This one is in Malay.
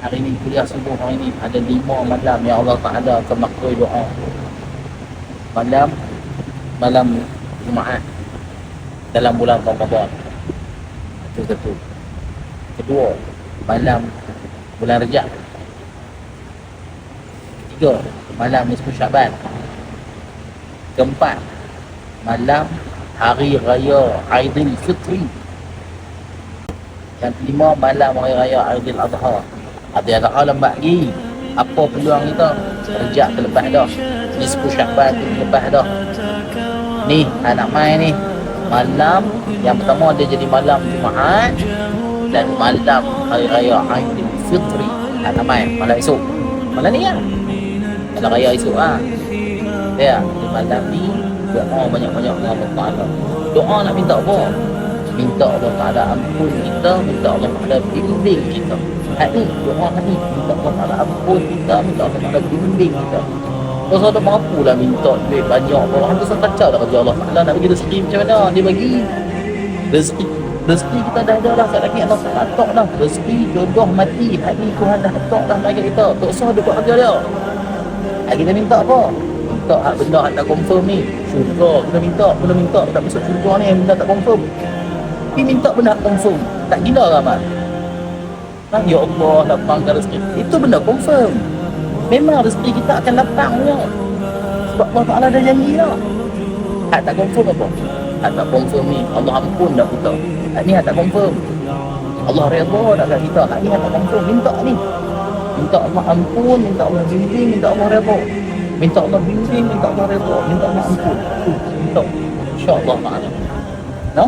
hari ni kuliah subuh hari ni ada 5 malam yang Allah Ta'ala akan makbul doa. Malam Jumaat dalam bulan Ramadan. Itu satu. Kedua, malam bulan Rejab. Ketiga, malam nisfu Syaban. Keempat, malam hari raya Aidilfitri. Yang kelima, malam hari raya Aidil Adha. Aidil Adha lambat lagi. Apa peluang kita? Rejab terlepas dah, nisfu Syaban terlepas dah. Ni anak main ni, malam yang pertama dia jadi malam Jumaat dan malam hari raya Aidilfitri. Anak main malam esok. Malam ni lah, malam raya esok lah. Ya, di malam ni doa banyak-banyak dengan Allah Ta'ala. Doa nak minta apa? Minta Allah Ta'ala ampun kita, minta Allah Ta'ala bimbing kita. Ni doa ni, minta Allah Ta'ala ampun kita, minta Allah Ta'ala bimbing kita. Kalau ada mampu lah minta duit banyak, orang tu kacau dah kerja Allah Ta'ala nak bagi rezeki macam mana? Dia bagi rezeki kita dah ada dah. Sekali lagi Allah Ta'ala atok dah rezeki, jodoh, mati. Hari Tuhan dah atok dah bagi kita. Tak usah ada buat kerja dia. Kita minta apa? Minta benda tak confirm ni. Syurga kita minta tak masuk syurga ni, benda tak confirm. Tapi minta benda confirm, tak gila ke amat? Ya Allah, lapangkan rezeki. Itu benda confirm. Memang rezeki kita akan lapang punya. Sebab Allah Ta'ala dah janji dah. Hak tak confirm apa? Hak tak confirm ni, Allah ampun dah kita. Hak ni hak tak confirm, Allah redha dah kat kita. Hak ni hak tak confirm, minta ni. Minta Allah ampun, minta Allah bimbing, minta Allah redha. Minta Allah bimbing, minta Allah redha, minta Allah ampun. Minta. InsyaAllah Ta'ala. No?